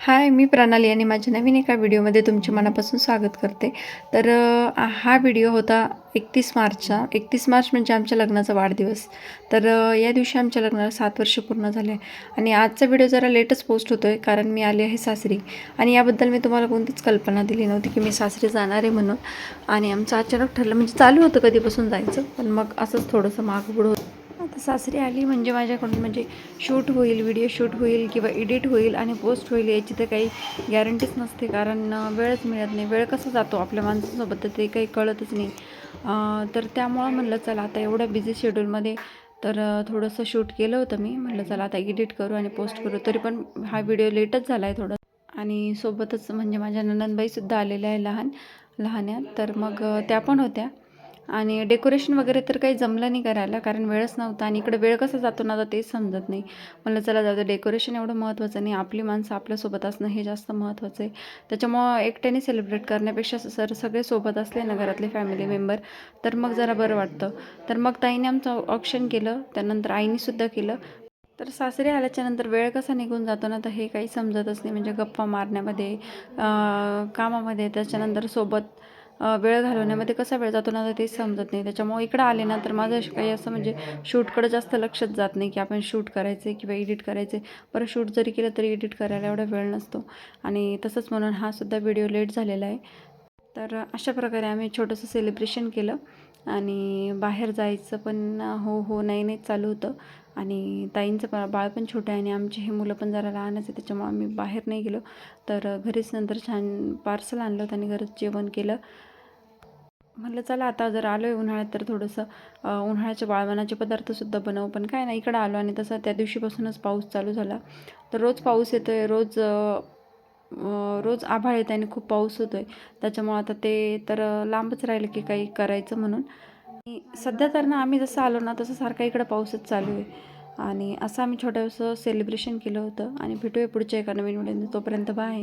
हाय, मी प्रणाली आणि माझ्या नवीन एका व्हिडिओमध्ये तुमचे मनापासून स्वागत करते. तर हा व्हिडिओ होता 31 मार्चचा. 31 मार्च म्हणजे आमच्या लग्नाचा वाढदिवस. तर या दिवशी आमच्या लग्नाला 7 वर्ष पूर्ण झाले आणि आजचा व्हिडिओ जरा लेटच पोस्ट होतो आहे, कारण मी आले आहे सासरी. आणि याबद्दल मी तुम्हाला कोणतीच कल्पना दिली नव्हती की मी सासरी जाणार आहे म्हणून. आणि आमचं अचानक ठरलं, म्हणजे चालू होतं कधीपासून जायचं, पण मग असंच थोडंसं मागपुढं होतं. आता सासरी आली म्हणजे माझ्याकडून म्हणजे शूट होईल, व्हिडिओ शूट होईल किंवा एडिट होईल आणि पोस्ट होईल याची तर काही गॅरंटीच नसते, कारण वेळच मिळत नाही. वेळ कसा जातो आपल्या माणसासोबत तर ते काही कळतच नाही. तर त्यामुळं म्हणलं चला आता एवढ्या बिझी शेड्यूलमध्ये तर थोडंसं शूट केलं होतं मी. म्हटलं चला आता एडिट करू आणि पोस्ट करू. तरी पण हा व्हिडिओ लेटच झाला आहे थोडं. आणि सोबतच म्हणजे माझ्या नणंदबाईसुद्धा आलेल्या आहे लहान्या. तर मग त्या पण होत्या. आणि डेकोरेशन वगैरे तर काही जमलं नाही करायला, कारण वेळच नव्हता. आणि इकडे वेळ कसा जातो ना आता तेच समजत नाही. म्हणलं चला जाऊ दे, डेकोरेशन एवढं महत्त्वाचं नाही, आपली माणसं आपल्यासोबत असणं हे जास्त महत्त्वाचं आहे. त्याच्यामुळं एकट्याने सेलिब्रेट करण्यापेक्षा सगळे सोबत असले ना घरातले फॅमिली मेंबर तर मग जरा बरं वाटतं. तर मग ताईने आमचं ऑप्शन केलं, त्यानंतर आईनीसुद्धा केलं. तर सासरी आल्याच्यानंतर वेळ कसा निघून जातो ना तर हे काही समजतच नाही. म्हणजे गप्पा मारण्यामध्ये, कामामध्ये, त्याच्यानंतर सोबत वेळ घालवण्यामध्ये कसा वेळ जातो ना तर तेच समजत नाही. त्याच्यामुळे इकडं आले ना तर माझं काही असं म्हणजे शूटकडं जास्त लक्षच जात नाही की आपण शूट करायचं आहे किंवा एडिट करायचं आहे. परत शूट जरी केलं तरी एडिट करायला एवढा वेळ नसतो. आणि तसंच म्हणून हा सुद्धा व्हिडिओ लेट झालेला आहे. तर अशा प्रकारे आम्ही छोटंसं सेलिब्रेशन केलं. आणि बाहेर जायचं पण हो हो नाही नाही चालू होतं. आणि ताईंचं बाळ पण छोटं आहे आणि आमची हे मुलं पण जरा लहानच आहे, त्याच्यामुळे आम्ही बाहेर नाही गेलो. तर घरीच नंतर छान पार्सल आणलं होतं आणि घरच जेवण केलं. म्हटलं चला आता जर आलो आहे उन्हाळ्यात तर थोडंसं उन्हाळ्याच्या बाळवणाचे पदार्थसुद्धा बनवू. पण काय नाही, इकडं आलो आणि तसं त्या दिवशीपासूनच पाऊस चालू झाला. तर रोज पाऊस येतो आहे, रोज आभाळ येतं आणि खूप पाऊस होतो आहे. त्याच्यामुळं आता ते तर लांबच राहिलं की काही करायचं म्हणून. आणि सध्या तर ना आम्ही जसं आलो ना तसं सारखा इकडं पाऊसच चालू आहे. आणि असं आम्ही छोटंसं सेलिब्रेशन केलं होतं. आणि भेटूया पुढच्या एका नवीन व्हिडिओमध्ये. तोपर्यंत बाय.